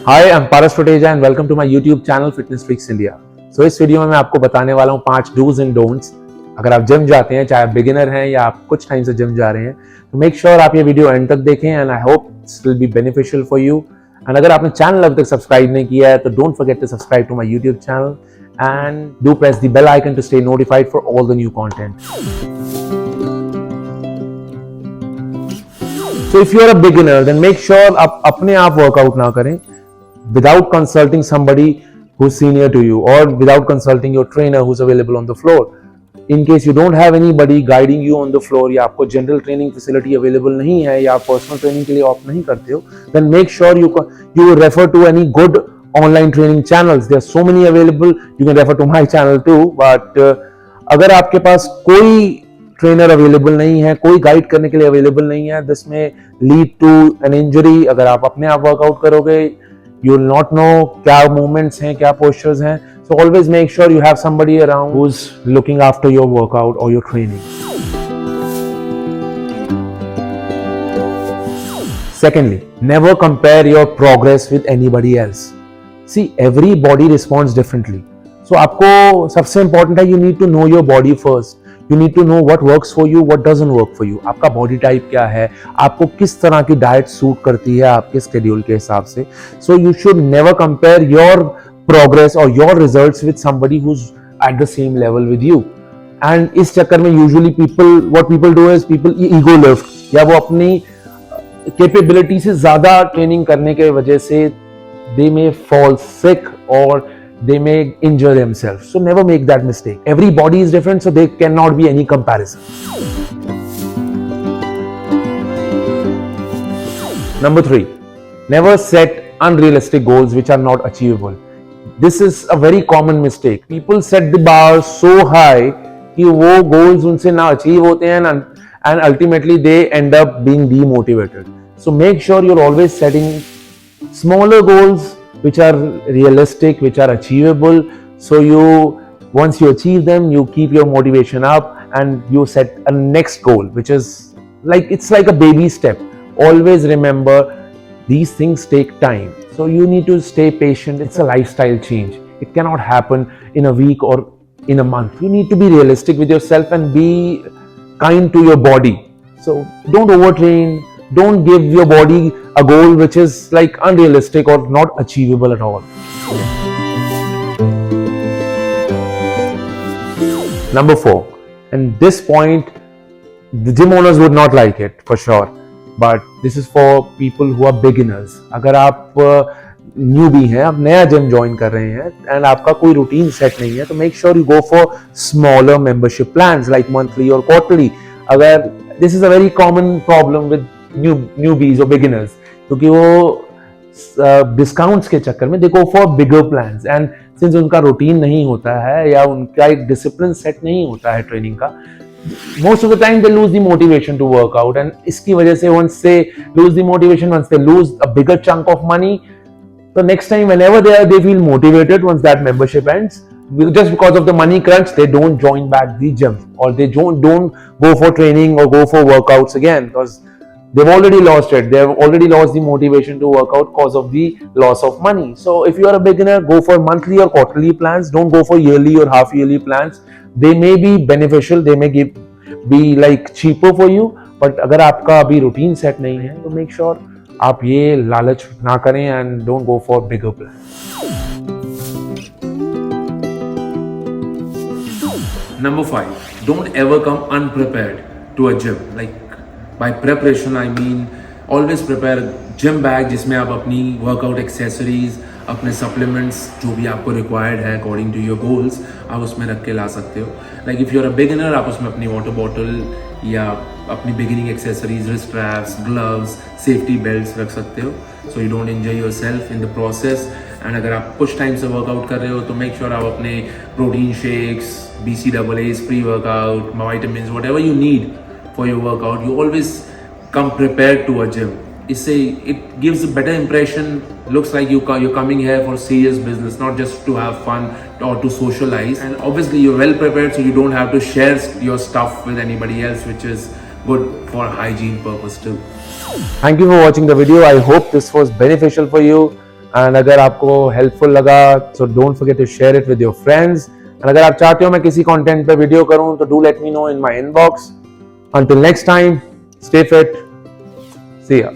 Hi, I'm Tuteja and welcome to my YouTube channel Fitness Freaks India. So इस video में मैं आपको बताने वाला हूँ 5 डूज एंड डोंट्स। अगर आप जिम जाते हैं, चाहे आप बिगिनर हैं या आप कुछ टाइम से जिम जा रहे हैं, तो मेक श्योर आप ये वीडियो एंड तक देखें and I hope this will be beneficial for you. And अगर आपने चैनल अभी तक सब्सक्राइब नहीं किया है तो don't forget to subscribe to my YouTube channel and do press the bell icon to stay notified for all the new content. So if you're a beginner, then make sure आप अपने आप workout ना करें without consulting somebody who's senior to you or without consulting your trainer who's available on the floor. In case you don't have anybody guiding you on the floor या आपको general training facility available नहीं है या आप personal training के लिए opt नहीं करते हो, then make sure you refer to any good online training channels. There are so many available. You can refer to my channel too. But अगर आपके पास कोई ट्रेनर अवेलेबल नहीं है, कोई गाइड करने के लिए अवेलेबल नहीं है, दिस में लीड टू एन इंजरी। अगर आप अपने आप वर्कआउट करोगे, यू विल नॉट नो क्या मूवमेंट्स हैं, क्या पोस्चर्स हैं। So always make sure you have somebody around who is looking after your workout और your training. Secondly, never compare your progress with anybody else. See, every body responds differently. So आपको सबसे important है, you need to know your body first. You need to know what works for you, what doesn't work for you. आपका body type क्या है, आपको किस तरह की डाइट सूट करती है आपके स्केड्यूल के हिसाब से. So you should never compare your progress or your results with somebody who's at the same level with you. And इस चक्कर में usually what people do is people ego lift या वो अपनी कैपेबिलिटी से ज्यादा ट्रेनिंग करने के वजह से they may fall sick or they may injure themselves. So never make that mistake. Every body is different, so there cannot be any comparison. Number 3, never set unrealistic goals which are not achievable. This is a very common mistake. People set the bar so high कि वो goals उनसे ना achieve होते हैं and ultimately they end up being demotivated. So make sure you're always setting smaller goals which are realistic, which are achievable. So once you achieve them, you keep your motivation up and you set a next goal, which is it's like a baby step. Always remember, these things take time. So you need to stay patient. It's a lifestyle change. It cannot happen in a week or in a month. You need to be realistic with yourself and be kind to your body. So don't overtrain. Don't give your body a goal which is unrealistic or not achievable at all. Number 4, and this point the gym owners would not like it for sure, but this is for people who are beginners. अगर आप newbie हैं, आप नया gym join कर रहे हैं and आपका कोई रूटीन सेट नहीं है, तो make sure you go for smaller membership plans like monthly or quarterly. अगर this is a very common problem with newbies or beginners, क्योंकि वो डिस्काउंट्स के चक्कर में they go for bigger plans and since उनका रूटीन नहीं होता है या उनका एक डिसिप्लिन सेट नहीं होता है ट्रेनिंग का, most of the time they lose the motivation to work out and इसकी वजह से once they lose the motivation, once they lose a bigger chunk of money, so next time whenever they feel motivated once that membership ends, just because of the money crunch, they don't join back the gym or they don't go for training or go for workouts again because they've already lost it. They've already lost the motivation to work out because of the loss of money. So if you are a beginner, go for monthly or quarterly plans. Don't go for yearly or half yearly plans. They may be beneficial. They may be cheaper for you. But अगर आपका अभी routine set नहीं है, तो make sure आप ये लालच ना करें and don't go for bigger plans. Number 5, don't ever come unprepared to a gym. By preparation I mean always prepare gym bag जिसमें आप अपनी workout accessories, अपने supplements जो भी आपको required है according to your goals, आप उसमें रख के ला सकते हो. If you're a beginner, आप उसमें अपनी water bottle या अपनी beginning accessories, wrist straps, gloves, safety belts रख सकते हो, so you don't injure yourself in the process. And अगर आप कुछ टाइम से वर्कआउट कर रहे हो तो make sure आप अपने protein shakes, BCAAs, pre-workout, vitamins, whatever you need for your workout, you always come prepared to a gym. It gives a better impression. Looks like you're coming here for serious business, not just to have fun or to socialize. And obviously you're well prepared, so you don't have to share your stuff with anybody else, which is good for hygiene purpose too. Thank you for watching the video. I hope this was beneficial for you. And अगर आपको helpful लगा so don't forget to share it with your friends. And अगर आप चाहते हो मैं किसी content पे वीडियो करूं तो do let me know in my inbox. Until next time, stay fit. See ya.